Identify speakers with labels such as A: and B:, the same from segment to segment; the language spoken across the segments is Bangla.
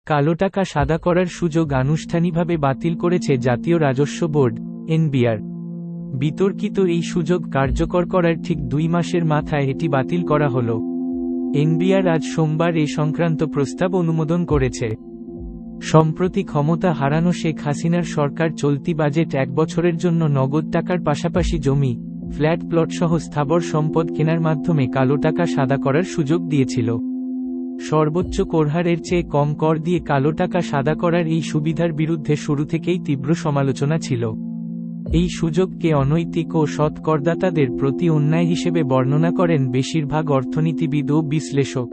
A: কালো টাকা সাদা করার সুযোগ আনুষ্ঠানিকভাবে বাতিল করেছে জাতীয় রাজস্ব বোর্ড, এনবিআর। বিতর্কিত এই সুযোগ কার্যকর করার ঠিক 2 মাসের মাথায় এটি বাতিল করা হল। এনবিআর আজ সোমবার এ সংক্রান্ত প্রস্তাব অনুমোদন করেছে। সম্প্রতি ক্ষমতা হারানো শেখ হাসিনার সরকার চলতি বাজেট 1 বছরের জন্য নগদ টাকার পাশাপাশি জমি, ফ্ল্যাট প্লটসহ স্থাবর সম্পদ কেনার মাধ্যমে কালো টাকা সাদা করার সুযোগ দিয়েছিল। সর্বোচ্চ করহারের চেয়ে কম কর দিয়ে কালো টাকা সাদা করার এই সুবিধার বিরুদ্ধে শুরু থেকেই তীব্র সমালোচনা ছিল। এই সুযোগকে অনৈতিক ও সৎ করদাতাদের প্রতি অন্যায় হিসেবে বর্ণনা করেন বেশিরভাগ অর্থনীতিবিদ ও বিশ্লেষক।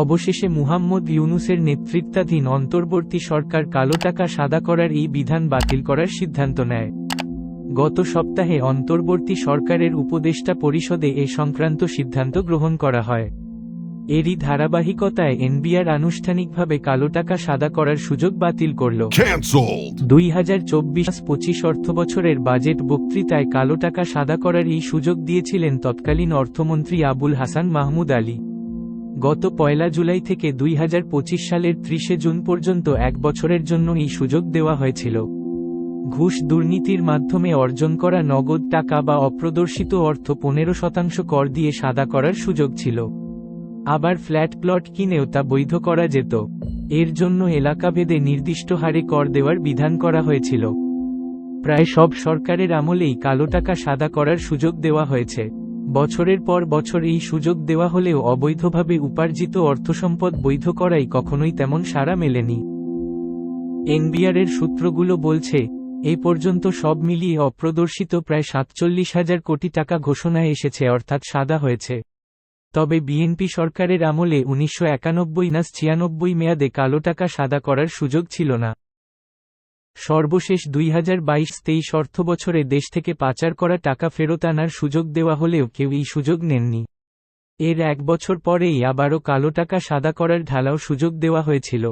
A: অবশেষে মুহাম্মদ ইউনূসের নেতৃত্বাধীন অন্তর্বর্তী সরকার কালো টাকা সাদা করার এই বিধান বাতিল করার সিদ্ধান্ত নেয়। গত সপ্তাহে অন্তর্বর্তী সরকারের উপদেষ্টা পরিষদে এ সংক্রান্ত সিদ্ধান্ত গ্রহণ করা হয়। এরই ধারাবাহিকতায় এনবিআর আনুষ্ঠানিকভাবে কালো টাকা সাদা করার সুযোগ বাতিল করল। 2024-25 অর্থবছরের বাজেট বক্তৃতায় কালো টাকা সাদা করার এই সুযোগ দিয়েছিলেন তৎকালীন অর্থমন্ত্রী আবুল হাসান মাহমুদ আলী। গত 1 জুলাই থেকে 2025 সালের 30 জুন পর্যন্ত 1 বছরের জন্য এই সুযোগ দেওয়া হয়েছিল। ঘুষ দুর্নীতির মাধ্যমে অর্জন করা নগদ টাকা বা অপ্রদর্শিত অর্থ 15% কর দিয়ে সাদা করার সুযোগ ছিল। আবার ফ্ল্যাট প্লট কিনেও তা বৈধ করা যেত। এর জন্য এলাকাভেদে নির্দিষ্ট হারে কর দেওয়ার বিধান করা হয়েছিল। প্রায় সব সরকারের আমলেই কালো টাকা সাদা করার সুযোগ দেওয়া হয়েছে। বছরের পর বছর এই সুযোগ দেওয়া হলেও অবৈধভাবে উপার্জিত অর্থসম্পদ বৈধ করাই কখনোই তেমন সাড়া মেলেনি। এনবিআরের সূত্রগুলো বলছে, এ পর্যন্ত সব মিলিয়ে অপ্রদর্শিত প্রায় 47,000 কোটি টাকা ঘোষণায় এসেছে, অর্থাৎ সাদা হয়েছে। তবে বিএনপি সরকারের আমলে 1991-96 মেয়াদে কালো টাকা সাদা করার সুযোগ ছিল না। সর্বশেষ 2022-23 অর্থবছরে দেশ থেকে পাচার করা টাকা ফেরত আনার সুযোগ দেওয়া হলেও কেউ এই সুযোগ নেননি। এর 1 বছর পরেই আবারও কালো টাকা সাদা করার ঢালাও সুযোগ দেওয়া হয়েছিল।